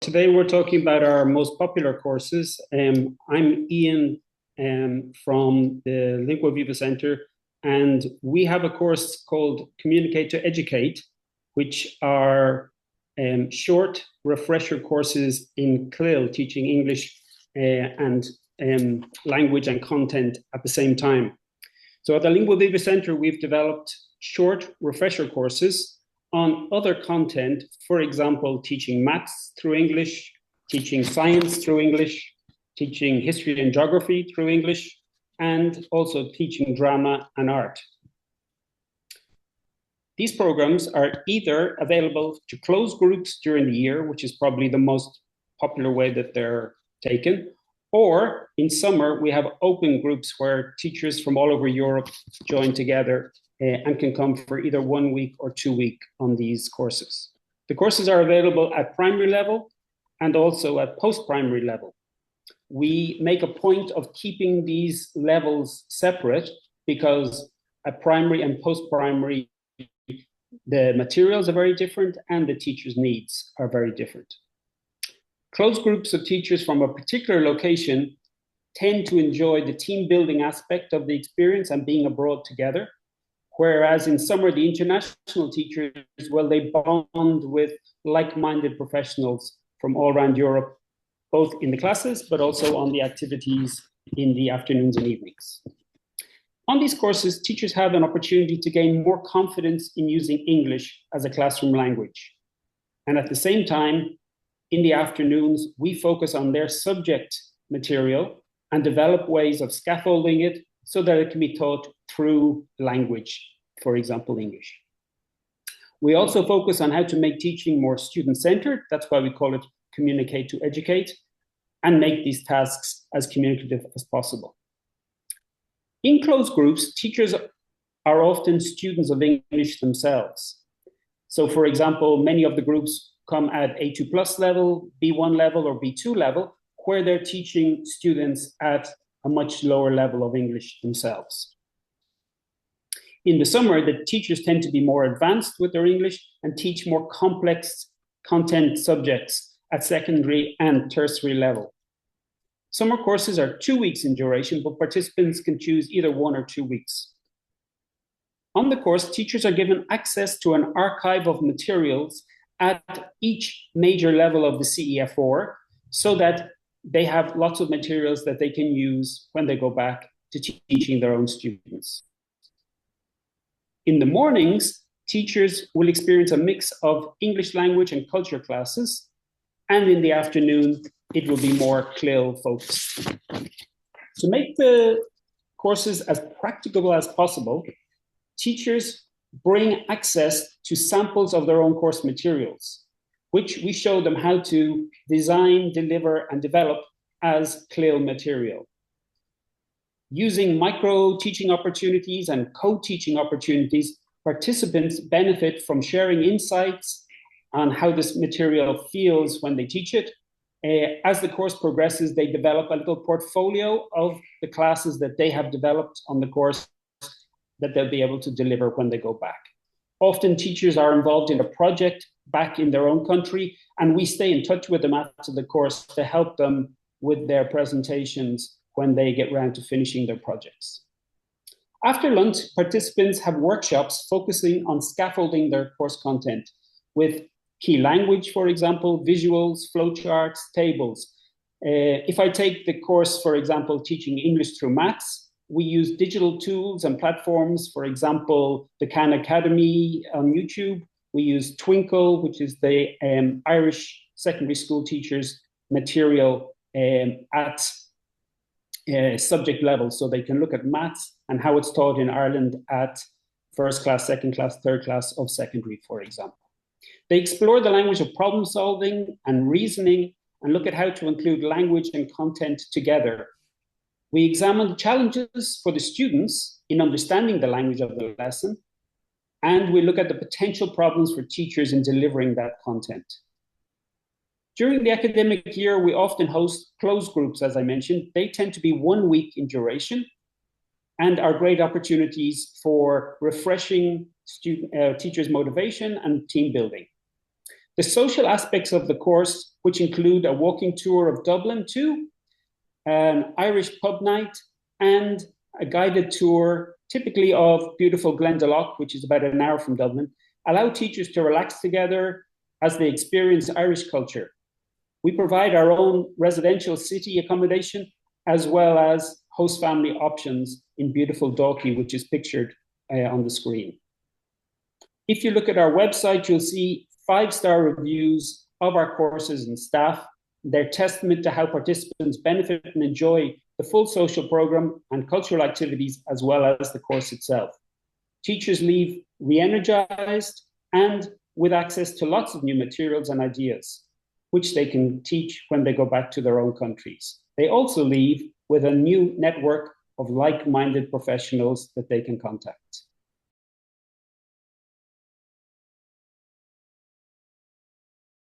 Today we're talking about our most popular courses. I'm Ian from the Linguaviva Centre, and we have a course called Communicate to Educate, which are short refresher courses in CLIL, teaching English and language and content at the same time. So at the Linguaviva Centre, we've developed short refresher courses on other content, for example, teaching maths through English, teaching science through English, teaching history and geography through English, and also teaching drama and art. These programs are either available to closed groups during the year, which is probably the most popular way that they're taken, or in summer, we have open groups where teachers from all over Europe join together and can come for either 1 week or 2 weeks on these courses. The courses are available at primary level and also at post-primary level. We make a point of keeping these levels separate because at primary and post-primary, the materials are very different and the teachers' needs are very different. Closed groups of teachers from a particular location tend to enjoy the team building aspect of the experience and being abroad together. Whereas in summer, the international teachers, well, they bond with like-minded professionals from all around Europe, both in the classes, but also on the activities in the afternoons and evenings. On these courses, teachers have an opportunity to gain more confidence in using English as a classroom language. And at the same time, in the afternoons, we focus on their subject material and develop ways of scaffolding it so that it can be taught through language, for example, English. We also focus on how to make teaching more student-centered. That's why we call it Communicate to Educate, and make these tasks as communicative as possible. In closed groups, teachers are often students of English themselves. So, for example, many of the groups come at A2 plus level, B1 level, or B2 level, where they're teaching students at a much lower level of English themselves. In the summer, the teachers tend to be more advanced with their English and teach more complex content subjects at secondary and tertiary level. Summer courses are 2 weeks in duration, but participants can choose either 1 or 2 weeks. On the course, teachers are given access to an archive of materials at each major level of the CEF4 so that they have lots of materials that they can use when they go back to teaching their own students. In the mornings, teachers will experience a mix of English language and culture classes, and in the afternoon, it will be more CLIL focused. To make the courses as practicable as possible, teachers bring access to samples of their own course materials, which we show them how to design, deliver, and develop as CLIL material. Using micro-teaching opportunities and co-teaching opportunities, participants benefit from sharing insights on how this material feels when they teach it. As the course progresses, they develop a little portfolio of the classes that they have developed on the course that they'll be able to deliver when they go back. Often teachers are involved in a project back in their own country, and we stay in touch with them after the course to help them with their presentations when they get around to finishing their projects. After lunch, participants have workshops focusing on scaffolding their course content with key language, for example, visuals, flowcharts, tables. If I take the course, for example, teaching English through maths, we use digital tools and platforms, for example, the Khan Academy on YouTube. We use Twinkle, which is the Irish secondary school teachers' material at subject level, so they can look at maths and how it's taught in Ireland at first class, second class, third class of secondary, for example. They explore the language of problem solving and reasoning and look at how to include language and content together. We examine the challenges for the students in understanding the language of the lesson, and we look at the potential problems for teachers in delivering that content. During the academic year, we often host closed groups, as I mentioned. They tend to be 1 week in duration and are great opportunities for refreshing teachers' motivation and team building. The social aspects of the course, which include a walking tour of Dublin too, an Irish pub night, and a guided tour, typically of beautiful Glendalough, which is about an hour from Dublin, allow teachers to relax together as they experience Irish culture. We provide our own residential city accommodation, as well as host family options in beautiful Dalkey, which is pictured on the screen. If you look at our website, you'll see 5-star reviews of our courses and staff. They're testament to how participants benefit and enjoy the full social program and cultural activities, as well as the course itself. Teachers leave re-energized and with access to lots of new materials and ideas, which they can teach when they go back to their own countries. They also leave with a new network of like-minded professionals that they can contact.